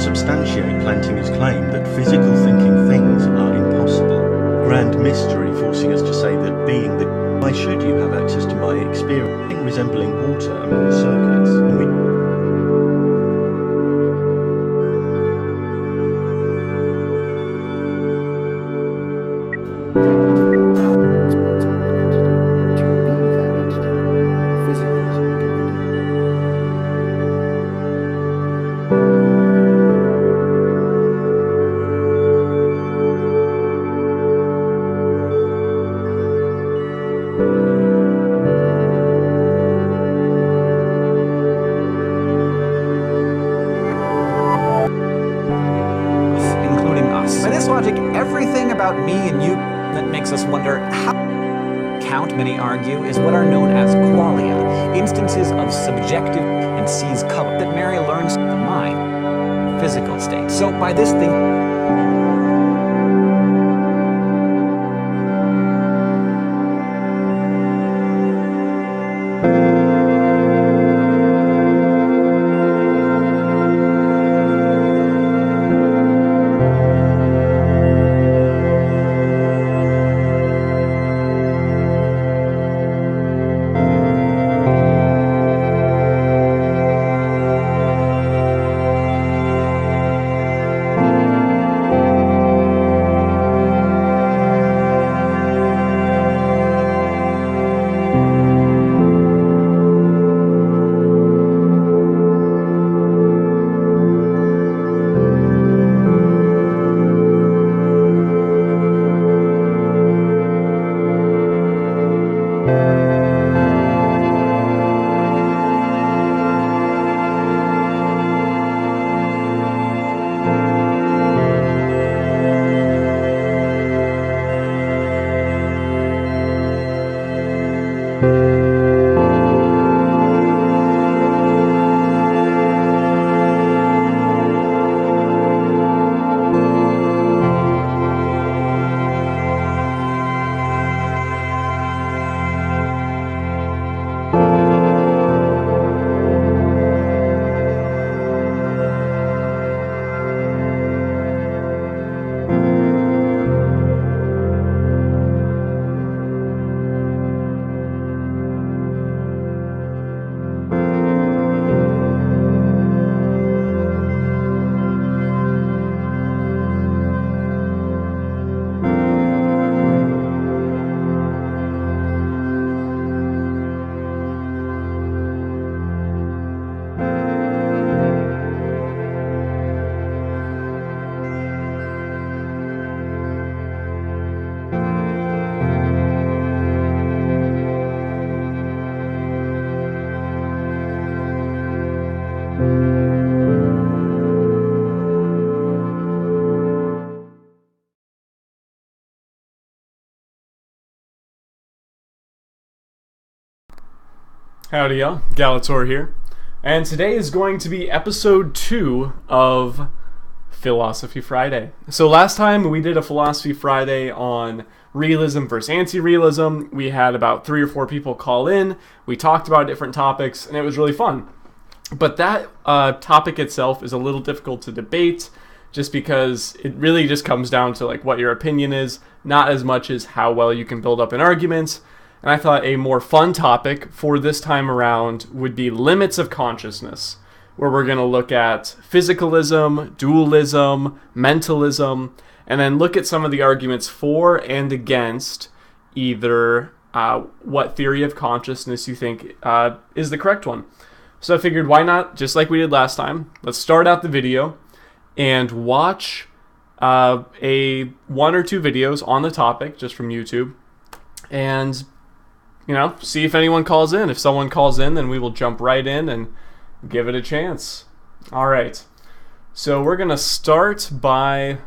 substantiate planting his claim that physical thinking things are impossible. Grand mystery forcing us to say that being the why should you have access to my experience resembling water among circuits? And we me and you that makes us wonder how count many argue is what are known as qualia, instances of subjective and sees color that Mary learns from the mind, physical state. So by this thing Howdy y'all, Galator here, and today is going to be episode 2 of Philosophy Friday. So last time we did a Philosophy Friday on realism versus anti-realism. We had about 3 or 4 people call in, we talked about different topics, and it was really fun. But that topic itself is a little difficult to debate, just because it really just comes down to like what your opinion is, not as much as how well you can build up an argument. And I thought a more fun topic for this time around would be limits of consciousness, where we're going to look at physicalism, dualism, mentalism, and then look at some of the arguments for and against either what theory of consciousness you think is the correct one. So I figured, why not, just like we did last time, let's start out the video and watch one or two videos on the topic, just from YouTube, and see if anyone calls in. If someone calls in, then we will jump right in and give it a chance. All right. So we're going to start by,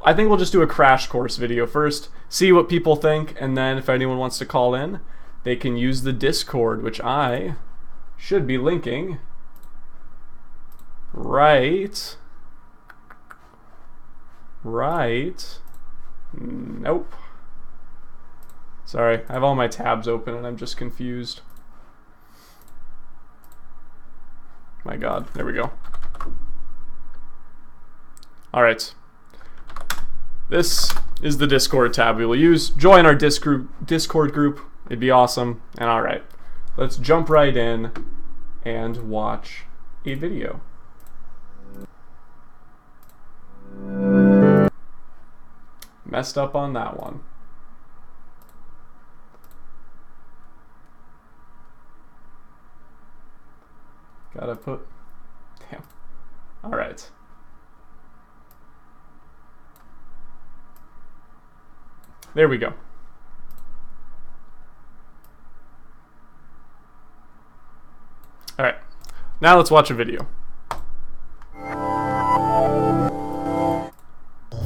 I think we'll just do a crash course video first, see what people think, and then if anyone wants to call in, they can use the Discord, which I should be linking right. Nope. Sorry, I have all my tabs open and I'm just confused. My God, there we go. Alright. This is the Discord tab we will use. Join our Discord group. It'd be awesome. And alright, let's jump right in and watch a video. Messed up on that one. Gotta put... Damn. Alright. There we go. Alright. Now let's watch a video.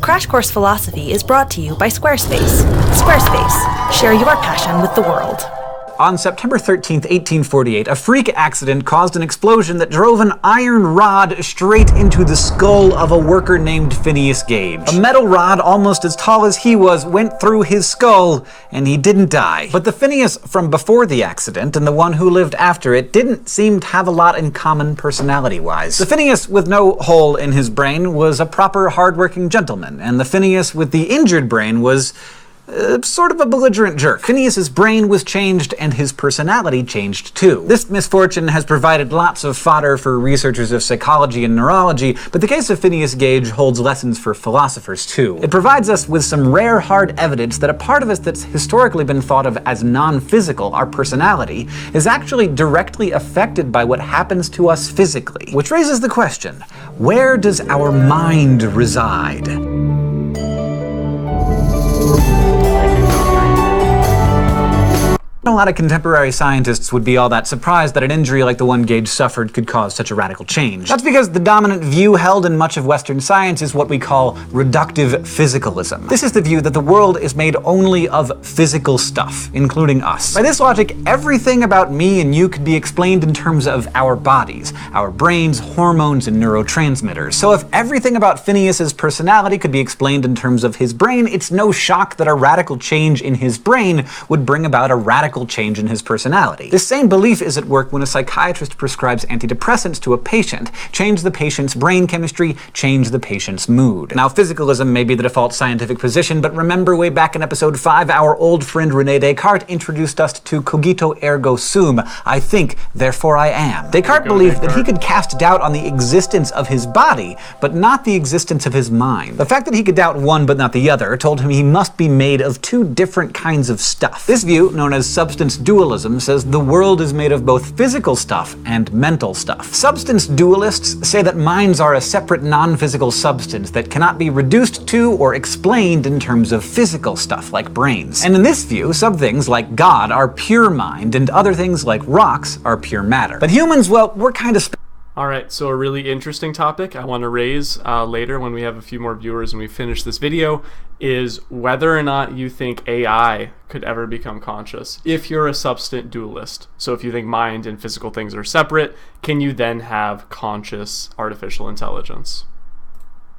Crash Course Philosophy is brought to you by Squarespace. Squarespace. Share your passion with the world. On September 13th, 1848, a freak accident caused an explosion that drove an iron rod straight into the skull of a worker named Phineas Gage. A metal rod almost as tall as he was went through his skull, and he didn't die. But the Phineas from before the accident and the one who lived after it didn't seem to have a lot in common personality-wise. The Phineas with no hole in his brain was a proper, hard-working gentleman, and the Phineas with the injured brain was... sort of a belligerent jerk. Phineas's brain was changed and his personality changed too. This misfortune has provided lots of fodder for researchers of psychology and neurology, but the case of Phineas Gage holds lessons for philosophers too. It provides us with some rare hard evidence that a part of us that's historically been thought of as non-physical, our personality, is actually directly affected by what happens to us physically. Which raises the question, where does our mind reside? A lot of contemporary scientists would be all that surprised that an injury like the one Gage suffered could cause such a radical change. That's because the dominant view held in much of Western science is what we call reductive physicalism. This is the view that the world is made only of physical stuff, including us. By this logic, everything about me and you could be explained in terms of our bodies, our brains, hormones, and neurotransmitters. So if everything about Phineas's personality could be explained in terms of his brain, it's no shock that a radical change in his brain would bring about a radical change in his personality. This same belief is at work when a psychiatrist prescribes antidepressants to a patient. Change the patient's brain chemistry, change the patient's mood. Now, physicalism may be the default scientific position, but remember way back in episode 5, our old friend Rene Descartes introduced us to cogito ergo sum, I think, therefore I am. Descartes believed that he could cast doubt on the existence of his body, but not the existence of his mind. The fact that he could doubt one but not the other told him he must be made of two different kinds of stuff. This view, known as substance dualism, says the world is made of both physical stuff and mental stuff. Substance dualists say that minds are a separate non-physical substance that cannot be reduced to or explained in terms of physical stuff like brains. And in this view, some things like God are pure mind and other things like rocks are pure matter. But humans, well, we're kind of Alright, so a really interesting topic I want to raise later when we have a few more viewers and we finish this video is whether or not you think AI could ever become conscious if you're a substance dualist. So if you think mind and physical things are separate, can you then have conscious artificial intelligence?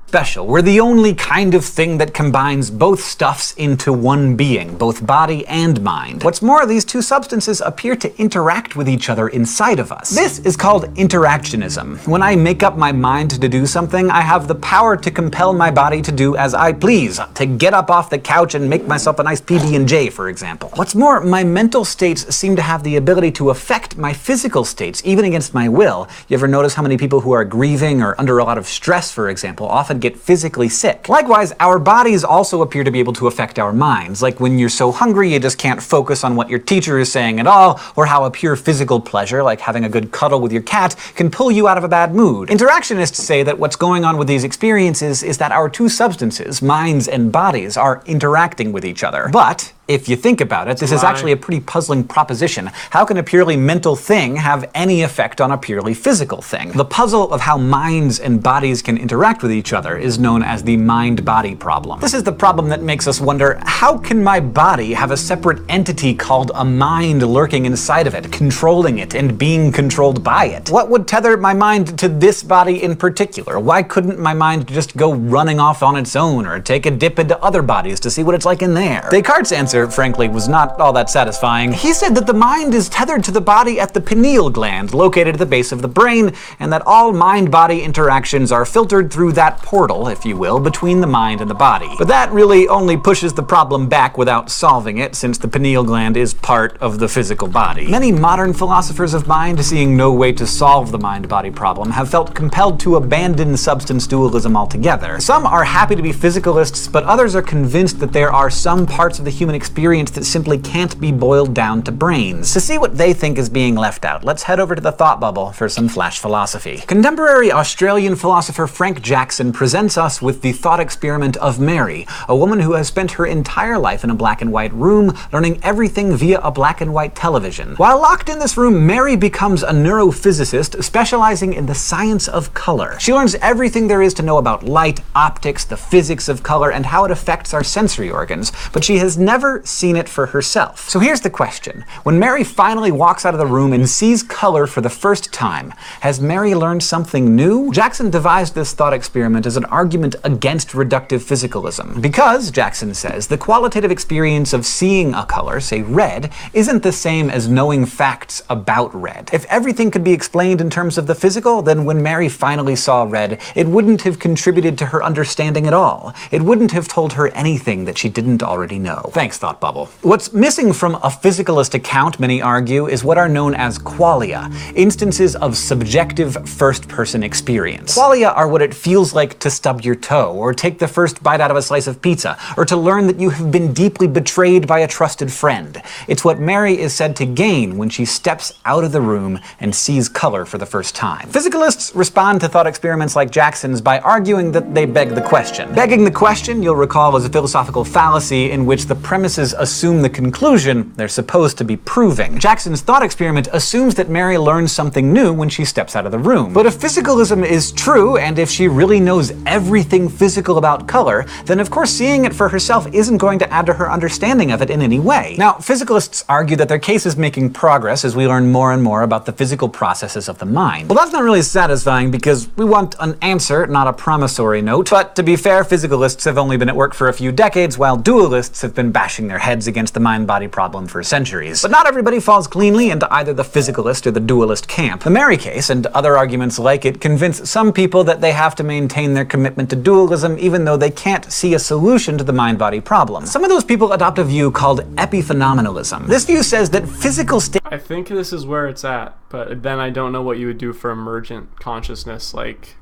Special. We're the only kind of thing that combines both stuffs into one being, both body and mind. What's more, these two substances appear to interact with each other inside of us. This is called interactionism. When I make up my mind to do something, I have the power to compel my body to do as I please, to get up off the couch and make myself a nice PB&J, for example. What's more, my mental states seem to have the ability to affect my physical states, even against my will. You ever notice how many people who are grieving or under a lot of stress, for example, often get physically sick? Likewise, our bodies also appear to be able to affect our minds, like when you're so hungry you just can't focus on what your teacher is saying at all, or how a pure physical pleasure, like having a good cuddle with your cat, can pull you out of a bad mood. Interactionists say that what's going on with these experiences is that our two substances, minds and bodies, are interacting with each other. But if you think about it, this is actually a pretty puzzling proposition. How can a purely mental thing have any effect on a purely physical thing? The puzzle of how minds and bodies can interact with each other is known as the mind-body problem. This is the problem that makes us wonder, how can my body have a separate entity called a mind lurking inside of it, controlling it and being controlled by it? What would tether my mind to this body in particular? Why couldn't my mind just go running off on its own or take a dip into other bodies to see what it's like in there? Descartes' answer answer, frankly, was not all that satisfying. He said that the mind is tethered to the body at the pineal gland, located at the base of the brain, and that all mind-body interactions are filtered through that portal, if you will, between the mind and the body. But that really only pushes the problem back without solving it, since the pineal gland is part of the physical body. Many modern philosophers of mind, seeing no way to solve the mind-body problem, have felt compelled to abandon substance dualism altogether. Some are happy to be physicalists, but others are convinced that there are some parts of the human experience that simply can't be boiled down to brains. To see what they think is being left out, let's head over to the thought bubble for some flash philosophy. Contemporary Australian philosopher Frank Jackson presents us with the thought experiment of Mary, a woman who has spent her entire life in a black and white room, learning everything via a black and white television. While locked in this room, Mary becomes a neurophysicist specializing in the science of color. She learns everything there is to know about light, optics, the physics of color, and how it affects our sensory organs, but she has never seen it for herself. So here's the question. When Mary finally walks out of the room and sees color for the first time, has Mary learned something new? Jackson devised this thought experiment as an argument against reductive physicalism. Because, Jackson says, the qualitative experience of seeing a color, say red, isn't the same as knowing facts about red. If everything could be explained in terms of the physical, then when Mary finally saw red, it wouldn't have contributed to her understanding at all. It wouldn't have told her anything that she didn't already know. Thanks, Thought Bubble. What's missing from a physicalist account, many argue, is what are known as qualia, instances of subjective first-person experience. Qualia are what it feels like to stub your toe, or take the first bite out of a slice of pizza, or to learn that you have been deeply betrayed by a trusted friend. It's what Mary is said to gain when she steps out of the room and sees color for the first time. Physicalists respond to thought experiments like Jackson's by arguing that they beg the question. Begging the question, you'll recall, is a philosophical fallacy in which the premises assume the conclusion they're supposed to be proving. Jackson's thought experiment assumes that Mary learns something new when she steps out of the room. But if physicalism is true, and if she really knows everything physical about color, then of course seeing it for herself isn't going to add to her understanding of it in any way. Now, physicalists argue that their case is making progress as we learn more and more about the physical processes of the mind. Well, that's not really satisfying because we want an answer, not a promissory note. But to be fair, physicalists have only been at work for a few decades, while dualists have been bashing their heads against the mind-body problem for centuries. But not everybody falls cleanly into either the physicalist or the dualist camp. The Mary case, and other arguments like it, convince some people that they have to maintain their commitment to dualism even though they can't see a solution to the mind-body problem. Some of those people adopt a view called Epiphenomenalism. This view says that physical states... I think this is where it's at, but then I don't know what you would do for emergent consciousness like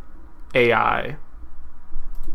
AI.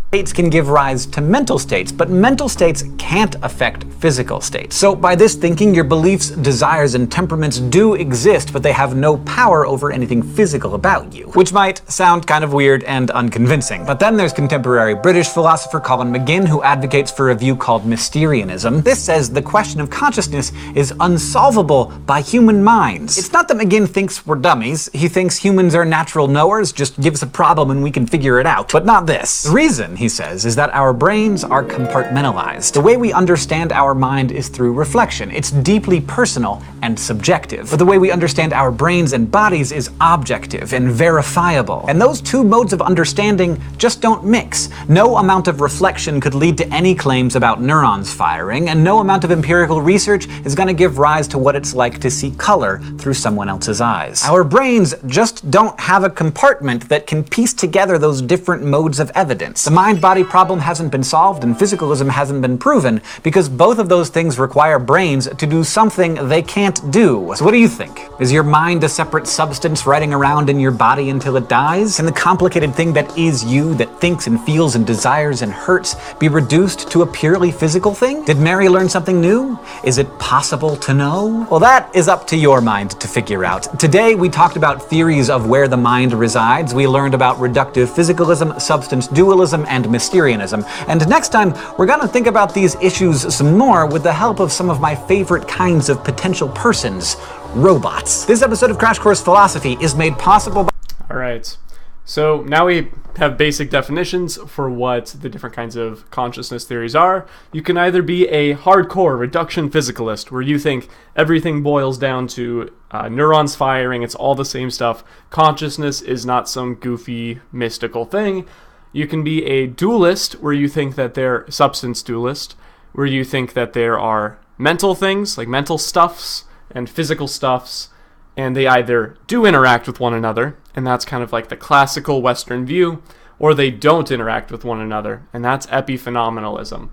States can give rise to mental states, but mental states can't affect physical states. So by this thinking, your beliefs, desires, and temperaments do exist, but they have no power over anything physical about you. Which might sound kind of weird and unconvincing. But then there's contemporary British philosopher Colin McGinn, who advocates for a view called Mysterianism. This says the question of consciousness is unsolvable by human minds. It's not that McGinn thinks we're dummies. He thinks humans are natural knowers, just give us a problem and we can figure it out. But not this. The reason, he says, is that our brains are compartmentalized. The way we understand our mind is through reflection. It's deeply personal and subjective. But the way we understand our brains and bodies is objective and verifiable. And those two modes of understanding just don't mix. No amount of reflection could lead to any claims about neurons firing, and no amount of empirical research is going to give rise to what it's like to see color through someone else's eyes. Our brains just don't have a compartment that can piece together those different modes of evidence. The mind-body problem hasn't been solved and physicalism hasn't been proven because both of those things require brains to do something they can't do. So what do you think? Is your mind a separate substance riding around in your body until it dies? Can the complicated thing that is you, that thinks and feels and desires and hurts, be reduced to a purely physical thing? Did Mary learn something new? Is it possible to know? Well, that is up to your mind to figure out. Today we talked about theories of where the mind resides. We learned about reductive physicalism, substance dualism, and Mysterianism. And next time, we're gonna think about these issues some more with the help of some of my favorite kinds of potential persons, robots. This episode of Crash Course Philosophy is made possible by... Alright, so now we have basic definitions for what the different kinds of consciousness theories are. You can either be a hardcore reduction physicalist, where you think everything boils down to neurons firing, it's all the same stuff, consciousness is not some goofy, mystical thing. You can be a dualist, where you think that they're substance dualist, where you think that there are mental things, like mental stuffs and physical stuffs, and they either do interact with one another, and that's kind of like the classical Western view, or they don't interact with one another, and that's Epiphenomenalism.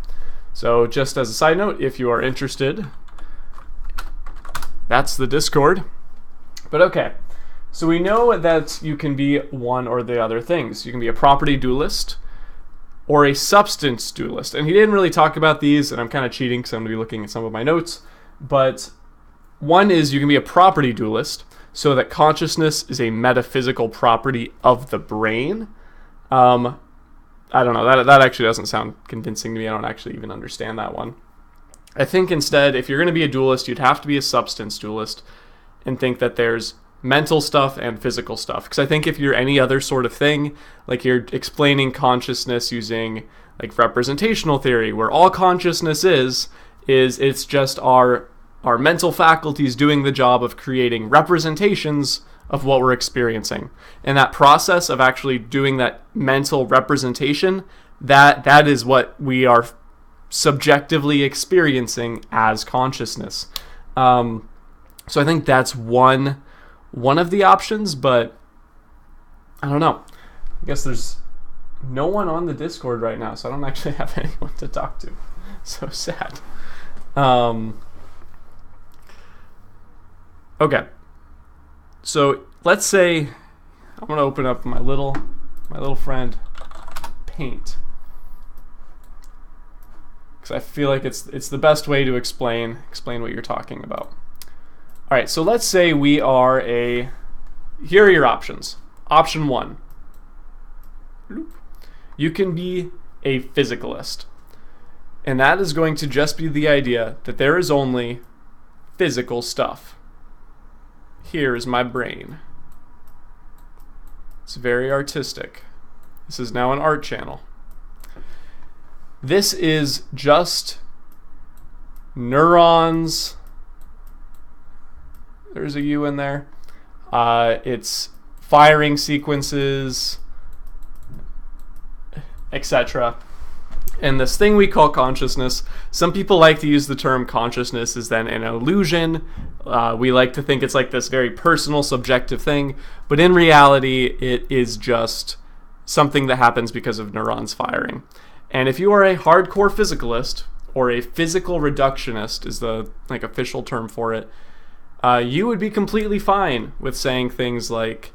So just as a side note, if you are interested, that's the Discord. But okay, so we know that you can be one or the other things. You can be a property dualist or a substance dualist. And he didn't really talk about these, and I'm kind of cheating because I'm going to be looking at some of my notes. But one is you can be a property dualist, so that consciousness is a metaphysical property of the brain. I don't know, that actually doesn't sound convincing to me. I don't actually even understand that one. I think instead, if you're going to be a dualist, you'd have to be a substance dualist and think that there's mental stuff and physical stuff. Because I think if you're any other sort of thing, like you're explaining consciousness using like representational theory, where all consciousness is it's just our mental faculties doing the job of creating representations of what we're experiencing. And that process of actually doing that mental representation, that is what we are subjectively experiencing as consciousness. So I think that's one of the options, but I don't know. I guess there's no one on the Discord right now, so I don't actually have anyone to talk to. So sad. Okay. So let's say I'm going to open up my little friend Paint, because I feel like it's the best way to explain what you're talking about. All right, so let's say we are here are your options. Option 1. You can be a physicalist. And that is going to just be the idea that there is only physical stuff. Here is my brain. It's very artistic. This is now an art channel. This is just neurons. There's a U in there. It's firing sequences, etc. And this thing we call consciousness, some people like to use the term consciousness is then an illusion. We like to think it's like this very personal, subjective thing, but in reality, it is just something that happens because of neurons firing. And if you are a hardcore physicalist, or a physical reductionist is the official term for it, you would be completely fine with saying things like,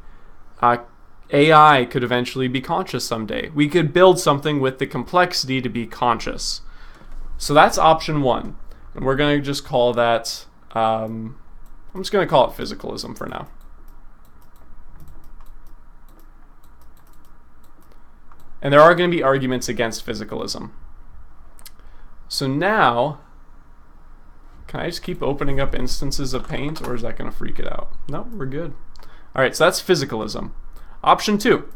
AI could eventually be conscious someday. We could build something with the complexity to be conscious. So that's option 1. And we're going to just call that, I'm just going to call it physicalism for now. And there are going to be arguments against physicalism. So now, can I just keep opening up instances of Paint, or is that going to freak it out? No, we're good. All right, so that's physicalism. Option 2.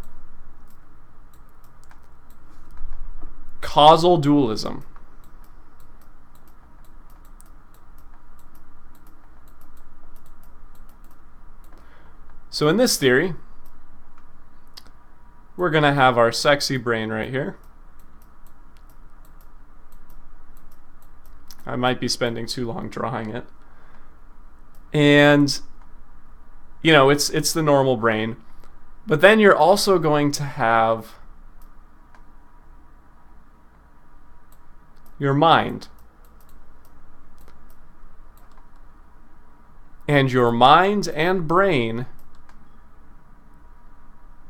Causal dualism. So in this theory, we're going to have our sexy brain right here. I might be spending too long drawing it. And, you know, it's the normal brain. But then you're also going to have your mind. And your mind and brain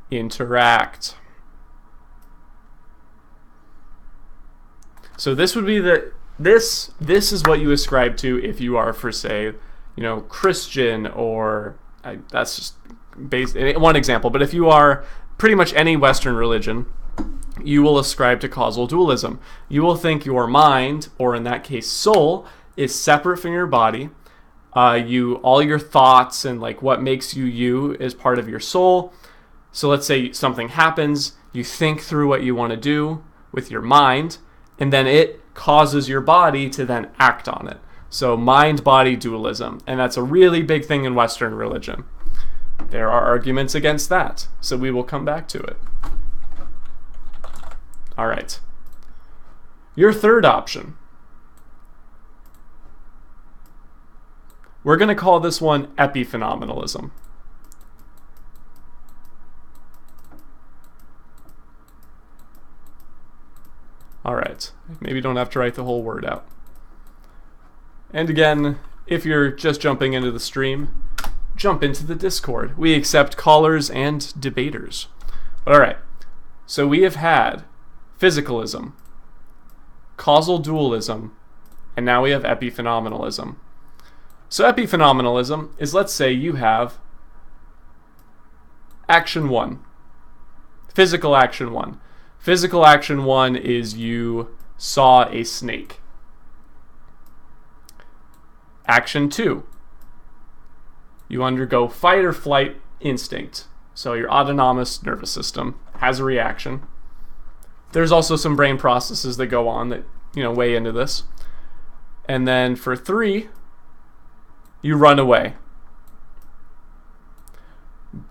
interact. So this would be this is what you ascribe to if you are, for say, you know, Christian, or that's just one example, but if you are pretty much any Western religion, you will ascribe to causal dualism. You will think your mind, or in that case soul, is separate from your body. All your thoughts and like what makes you is part of your soul. So let's say something happens, you think through what you want to do with your mind, and then it causes your body to then act on it. So mind-body dualism, and that's a really big thing in Western religion. There are arguments against that, so we will come back to it. All right. Your third option. We're going to call this one Epiphenomenalism. All right, maybe you don't have to write the whole word out. And again, if you're just jumping into the stream, jump into the Discord. We accept callers and debaters. But all right, so we have had physicalism, causal dualism, and now we have epiphenomenalism. So epiphenomenalism is, let's say you have action 1, physical action 1. Physical action 1 is you saw a snake. Action 2, you undergo fight or flight instinct. So your autonomous nervous system has a reaction. There's also some brain processes that go on that, weigh into this. And then for 3, you run away.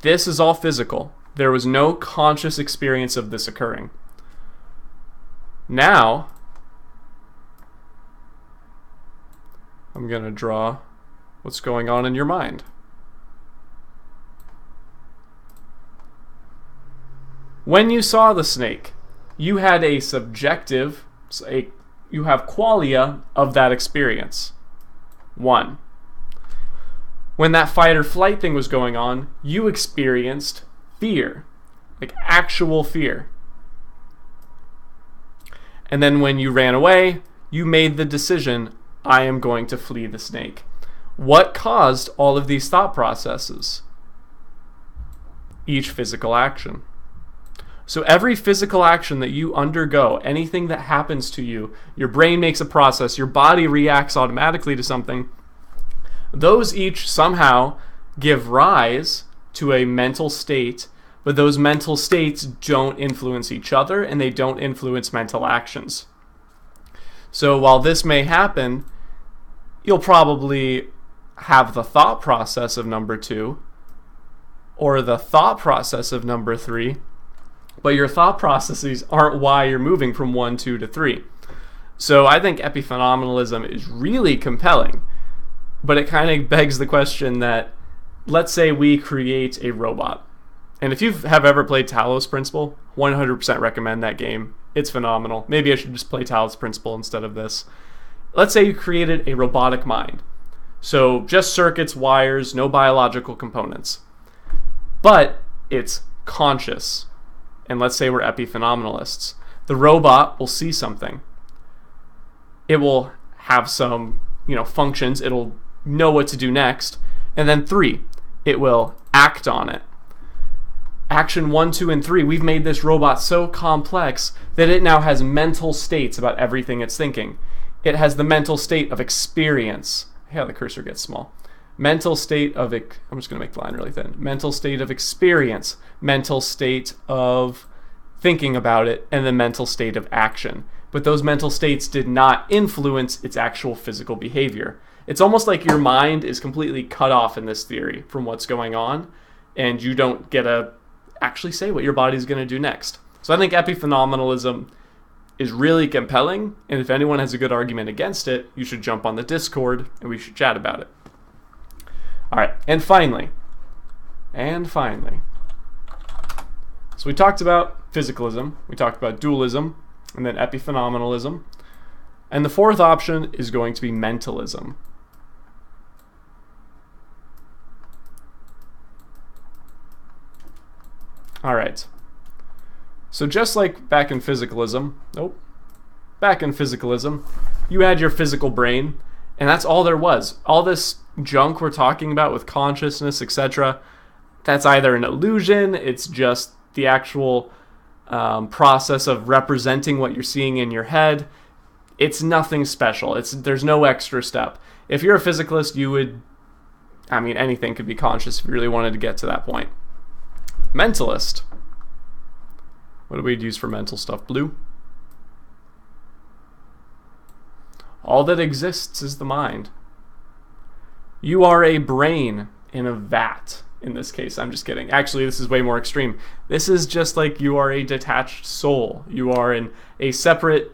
This is all physical. There was no conscious experience of this occurring. Now, I'm going to draw what's going on in your mind. When you saw the snake, you had a subjective, you have qualia of that experience. 1. When that fight or flight thing was going on, you experienced fear, like actual fear. And then when you ran away, you made the decision, I am going to flee the snake. What caused all of these thought processes? Each physical action. So every physical action that you undergo, anything that happens to you, your brain makes a process, your body reacts automatically to something, those each somehow give rise to a mental state, but those mental states don't influence each other and they don't influence mental actions. So while this may happen, you'll probably have the thought process of number 2 or the thought process of number 3, but your thought processes aren't why you're moving from 1, 2 to 3. So I think epiphenomenalism is really compelling, but it kind of begs the question that, let's say we create a robot. And if you have ever played Talos Principle, 100% recommend that game. It's phenomenal. Maybe I should just play Talos Principle instead of this. Let's say you created a robotic mind. So just circuits, wires, no biological components. But it's conscious. And let's say we're epiphenomenalists. The robot will see something. It will have some, functions. It'll know what to do next. And then 3, it will act on it. Action 1, 2, and 3, we've made this robot so complex that it now has mental states about everything it's thinking. It has the mental state of experience. Yeah, the cursor gets small. Mental state of, I'm just going to make the line really thin. Mental state of experience, mental state of thinking about it, and the mental state of action. But those mental states did not influence its actual physical behavior. It's almost like your mind is completely cut off in this theory from what's going on, and you don't get to actually say what your body's going to do next. So I think epiphenomenalism is really compelling, and if anyone has a good argument against it, you should jump on the Discord and we should chat about it. All right, and finally, so we talked about physicalism, we talked about dualism, and then epiphenomenalism, and the fourth option is going to be mentalism. All right, so just like back in physicalism, you had your physical brain, and that's all there was. All this junk we're talking about with consciousness, etc., that's either an illusion, it's just the actual process of representing what you're seeing in your head. It's nothing special. There's no extra step. If you're a physicalist, anything could be conscious if you really wanted to get to that point. Mentalist. What do we use for mental stuff? Blue? All that exists is the mind. You are a brain in a vat. In this case, I'm just kidding. Actually, this is way more extreme. This is just like you are a detached soul. You are in a separate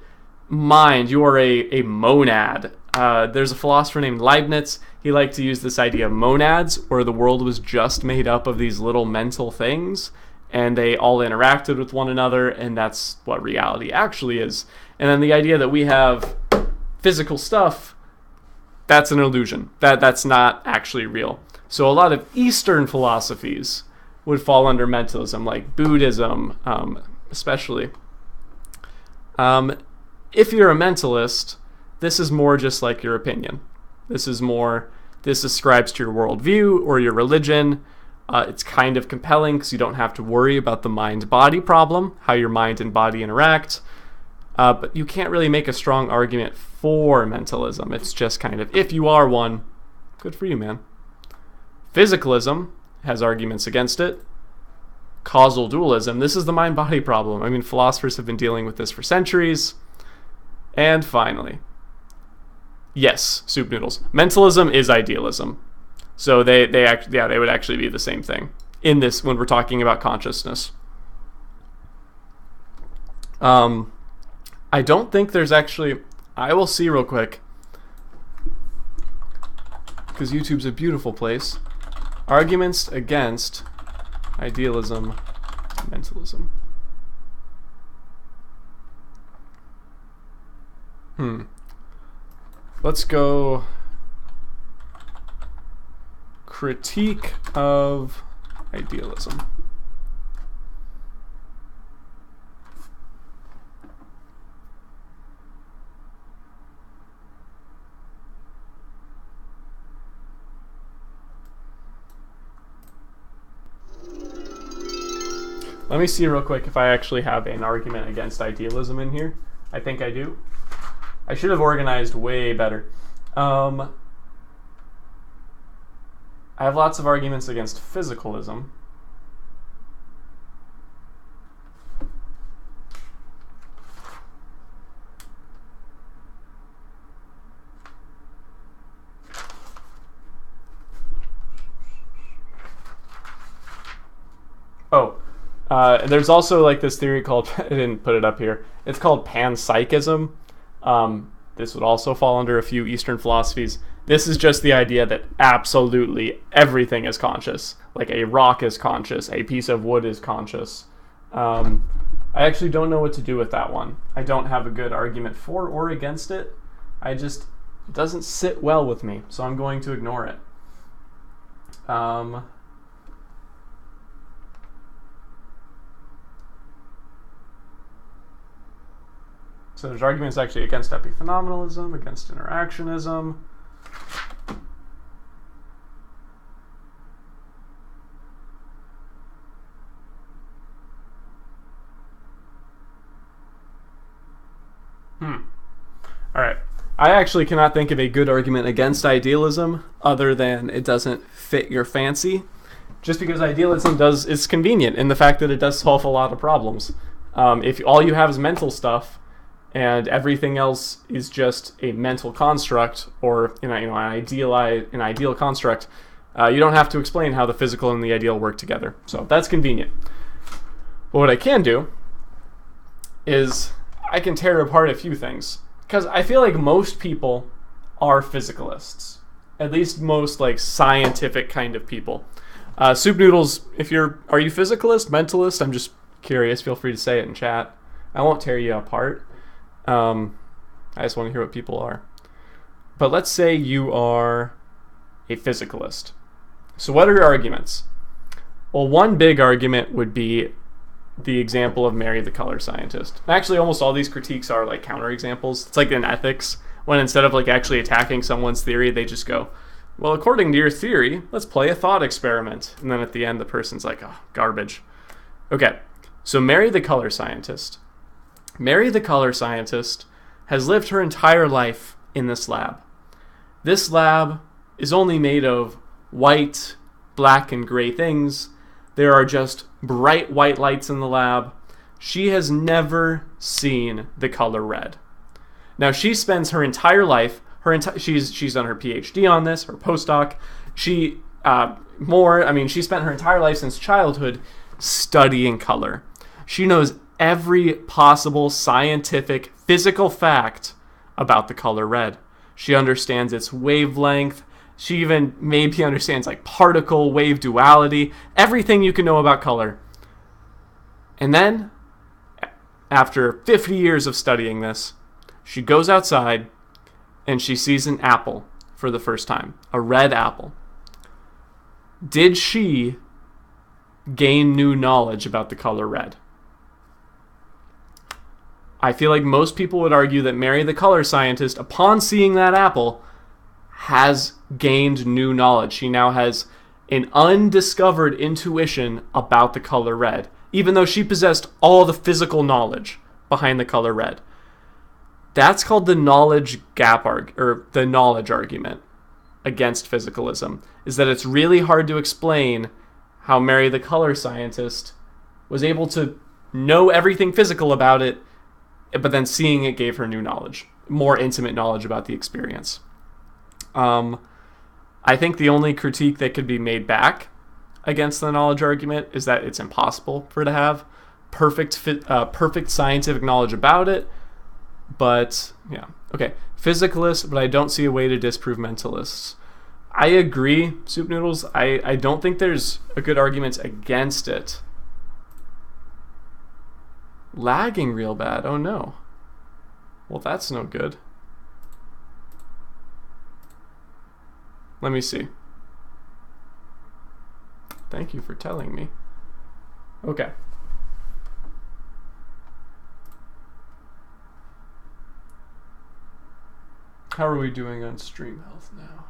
mind. You are a monad. There's a philosopher named Leibniz. He liked to use this idea of monads, where the world was just made up of these little mental things, and they all interacted with one another, and that's what reality actually is. And then the idea that we have physical stuff, that's an illusion. That's not actually real. So a lot of Eastern philosophies would fall under mentalism, like Buddhism, especially. If you're a mentalist, this is more just like your opinion. This ascribes to your worldview or your religion. It's kind of compelling because you don't have to worry about the mind-body problem, how your mind and body interact. But you can't really make a strong argument for mentalism. It's just kind of, if you are one, good for you, man. Physicalism has arguments against it. Causal dualism, this is the mind-body problem. I mean, philosophers have been dealing with this for centuries. And finally, yes, soup noodles. Mentalism is idealism. So they would actually be the same thing in this when we're talking about consciousness. I don't think there's actually, I will see real quick, because YouTube's a beautiful place, arguments against idealism, mentalism. Let's go critique of idealism. Let me see real quick if I actually have an argument against idealism in here. I think I do. I should have organized way better. I have lots of arguments against physicalism. There's also like this theory called, I didn't put it up here, it's called panpsychism. This would also fall under a few Eastern philosophies. This is just the idea that absolutely everything is conscious. Like a rock is conscious, a piece of wood is conscious. I actually don't know what to do with that one. I don't have a good argument for or against it. It doesn't sit well with me, so I'm going to ignore it. So there's arguments actually against Epiphenomenalism, against interactionism. All right. I actually cannot think of a good argument against idealism other than it doesn't fit your fancy. Just because idealism is convenient in the fact that it does solve a lot of problems. If all you have is mental stuff, and everything else is just a mental construct or an ideal construct, you don't have to explain how the physical and the ideal work together. So that's convenient. But what I can do is I can tear apart a few things. Because I feel like most people are physicalists. At least most like scientific kind of people. Soup Noodles, are you physicalist, mentalist? I'm just curious. Feel free to say it in chat. I won't tear you apart. I just want to hear what people are. But let's say you are a physicalist. So what are your arguments? Well, one big argument would be the example of Mary the color scientist. Actually, almost all these critiques are like counterexamples. It's like in ethics, when instead of like actually attacking someone's theory, they just go, well, according to your theory, let's play a thought experiment. And then at the end, the person's like, oh, garbage. Okay, so Mary the color scientist. Mary the color scientist has lived her entire life in this lab. This lab is only made of white, black, and gray things. There are just bright white lights in the lab. She has never seen the color red. Now, she spends her entire life, she's done her PhD on this, her postdoc. She spent her entire life since childhood studying color. She knows every possible scientific, physical fact about the color red. She understands its wavelength. She even maybe understands like particle wave duality, everything you can know about color. And then, after 50 years of studying this, she goes outside and she sees an apple for the first time, a red apple. Did she gain new knowledge about the color red? I feel like most people would argue that Mary the color scientist, upon seeing that apple, has gained new knowledge. She now has an undiscovered intuition about the color red, even though she possessed all the physical knowledge behind the color red. That's called the knowledge gap or the knowledge argument against physicalism, is that it's really hard to explain how Mary the color scientist was able to know everything physical about it, but then seeing it gave her new knowledge, more intimate knowledge about the experience. I think the only critique that could be made back against the knowledge argument is that it's impossible for her to have perfect scientific knowledge about it. But, yeah. Okay. Physicalists, but I don't see a way to disprove mentalists. I agree, Soup Noodles. I don't think there's a good argument against it. Lagging real bad. Oh, no. Well, that's no good. Let me see. Thank you for telling me. Okay. How are we doing on stream health now?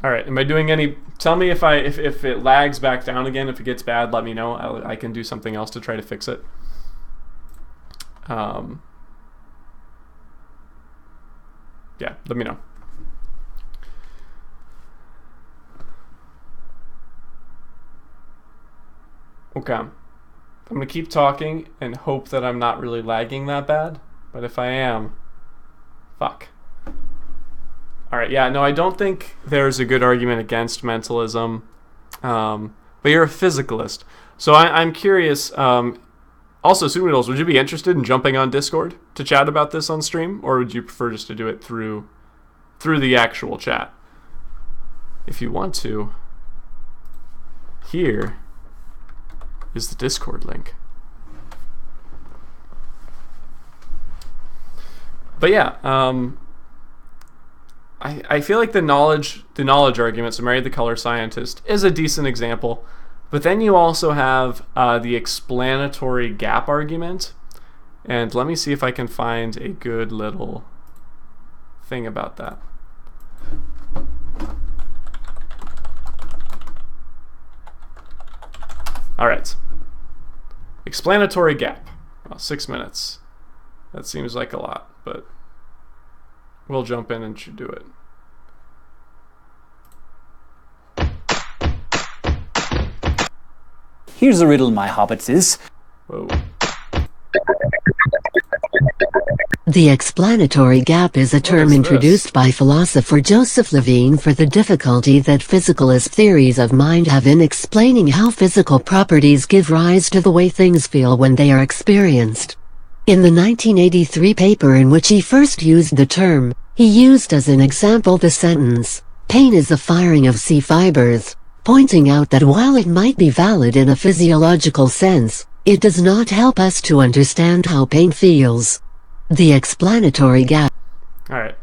All right, am I doing any... Tell me if it lags back down again. If it gets bad, let me know. I can do something else to try to fix it. Yeah, let me know. Okay. I'm going to keep talking and hope that I'm not really lagging that bad. But if I am, fuck. Alright, yeah, no, I don't think there's a good argument against mentalism. But you're a physicalist. So I'm curious, also, Soup Noodles, would you be interested in jumping on Discord to chat about this on stream? Or would you prefer just to do it through the actual chat? If you want to, here is the Discord link. But yeah, I feel like the knowledge argument, so Mary the color scientist, is a decent example. But then you also have the explanatory gap argument. And let me see if I can find a good little thing about that. All right. Explanatory gap. Well, 6 minutes. That seems like a lot, but we'll jump in and should do it. Here's a riddle, my hobbitses. Whoa. The explanatory gap is a term introduced by philosopher Joseph Levine for the difficulty that physicalist theories of mind have in explaining how physical properties give rise to the way things feel when they are experienced. In the 1983 paper in which he first used the term, he used as an example the sentence, "Pain is the firing of C fibers," pointing out that while it might be valid in a physiological sense, it does not help us to understand how pain feels. The explanatory gap. All right,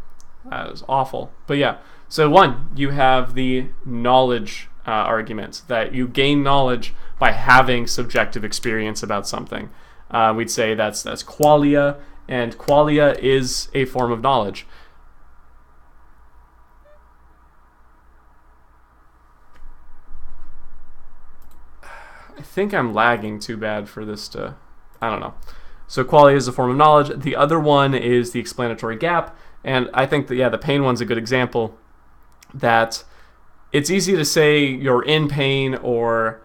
that was awful. But yeah, so one, you have the knowledge argument, that you gain knowledge by having subjective experience about something. We'd say that's qualia, and qualia is a form of knowledge. I think I'm lagging too bad for this to... I don't know. So qualia is a form of knowledge. The other one is the explanatory gap. And I think that, yeah, the pain one's a good example. That it's easy to say you're in pain or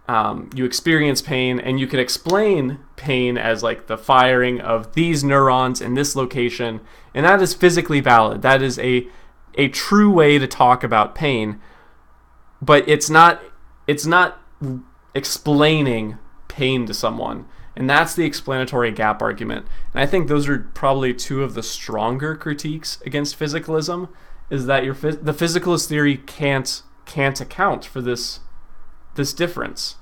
you experience pain, and you can explain pain as like the firing of these neurons in this location, and that is physically valid. That is a true way to talk about pain, but it's not explaining pain to someone. And that's the explanatory gap argument. And I think those are probably two of the stronger critiques against physicalism, is that the physicalist theory can't account for this difference.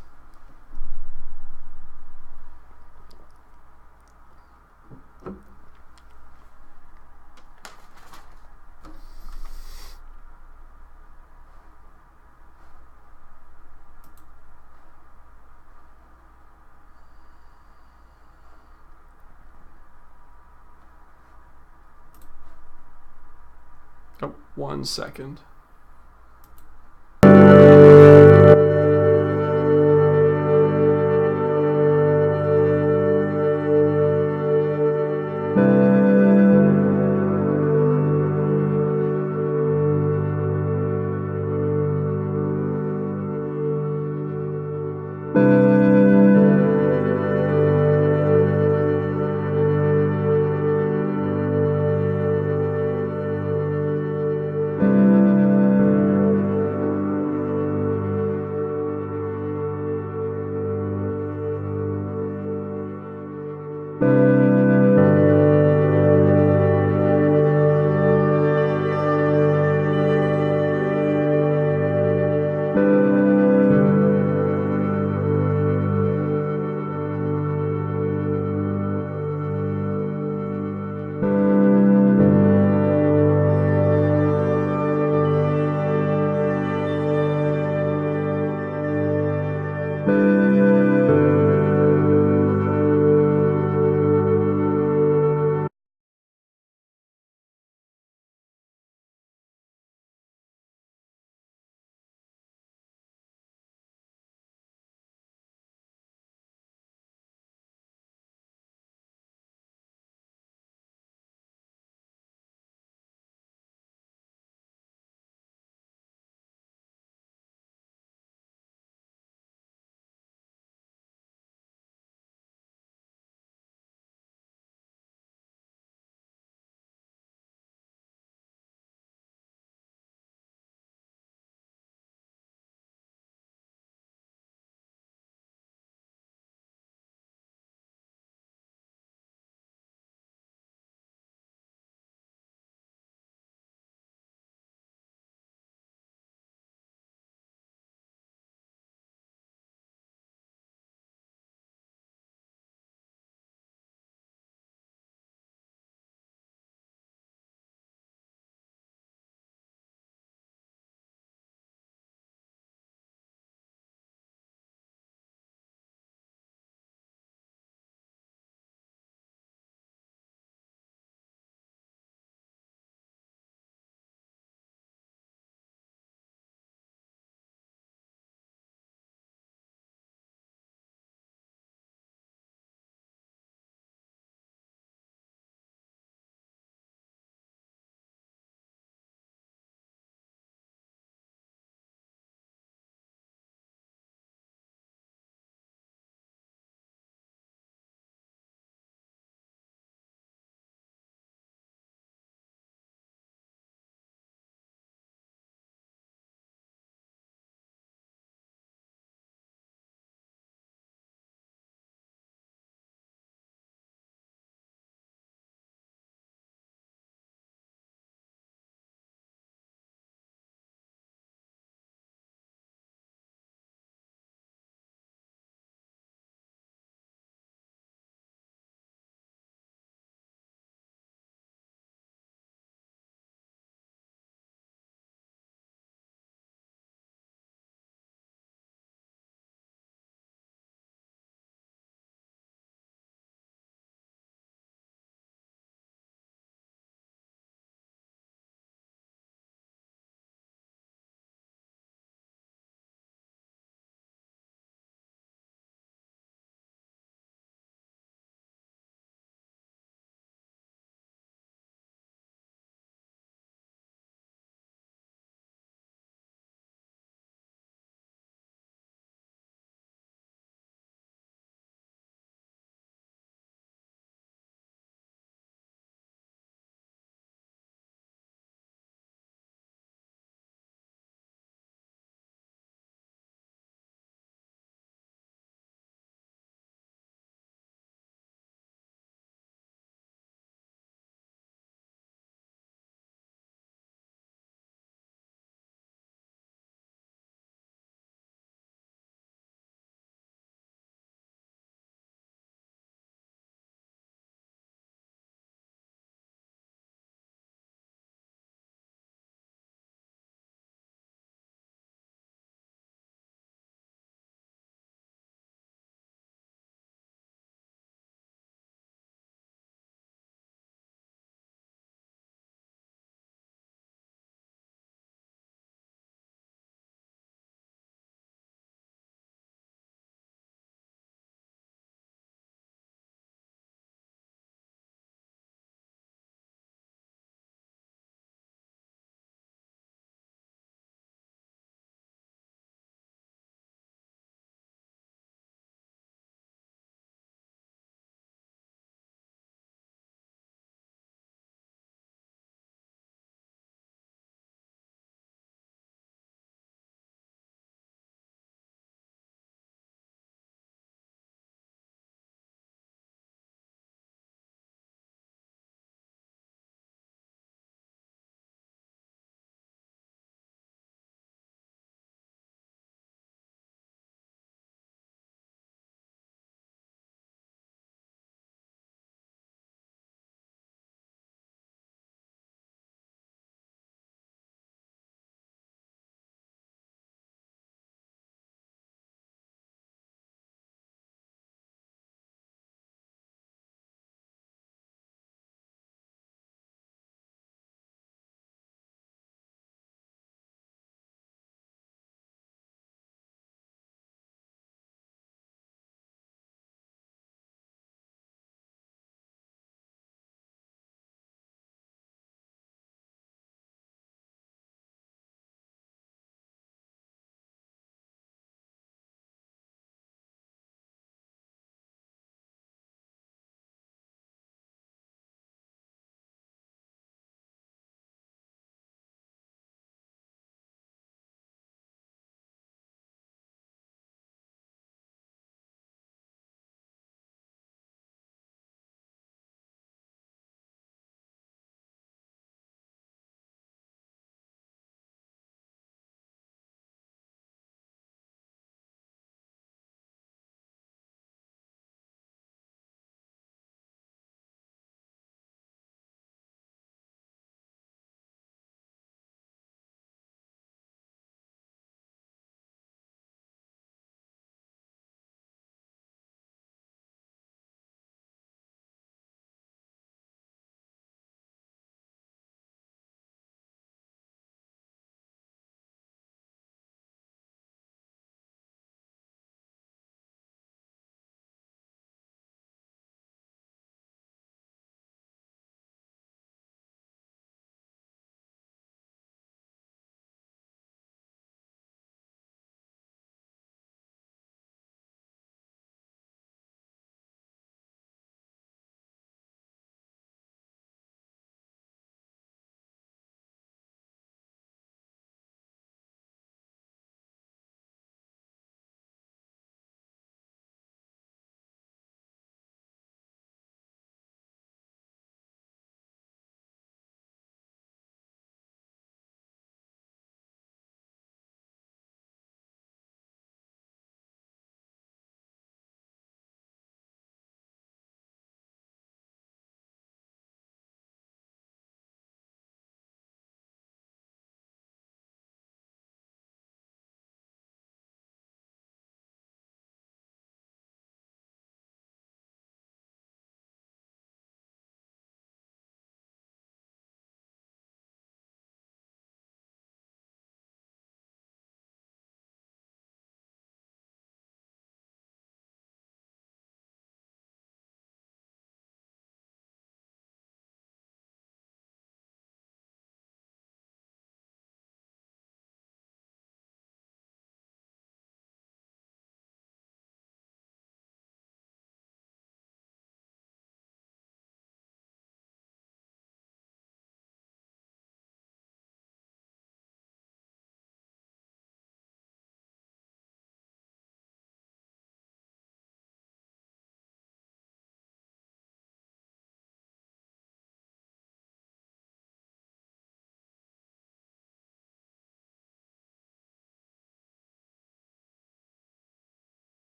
Oh, 1 second.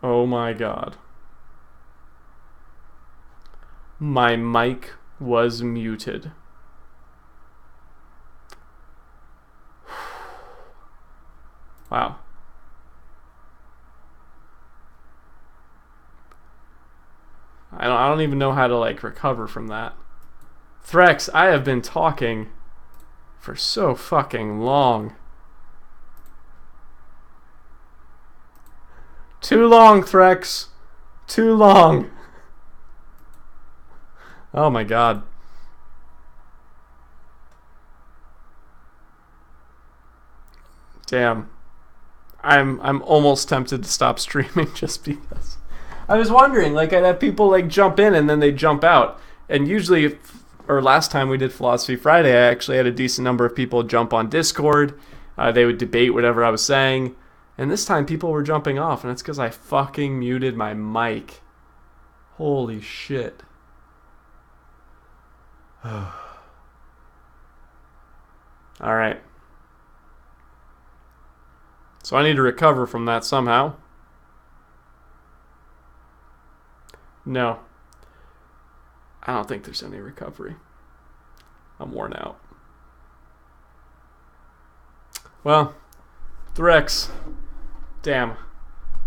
Oh my god. My mic was muted. Wow. I don't even know how to like recover from that. Threx, I have been talking for so fucking long. Too long, Threx. Too long. Oh my god. Damn. I'm almost tempted to stop streaming just because. I was wondering, like, I'd have people like jump in and then they jump out. And usually, or last time we did Philosophy Friday, I actually had a decent number of people jump on Discord. They would debate whatever I was saying. And this time people were jumping off, and it's because I fucking muted my mic. Holy shit. Alright. So I need to recover from that somehow. No. I don't think there's any recovery. I'm worn out. Well, Threx, damn.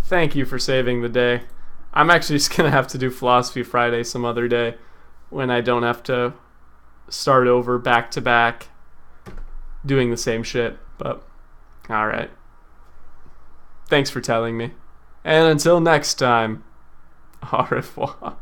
Thank you for saving the day. I'm actually just going to have to do Philosophy Friday some other day when I don't have to start over back to back doing the same shit. But, alright. Thanks for telling me. And until next time, au revoir.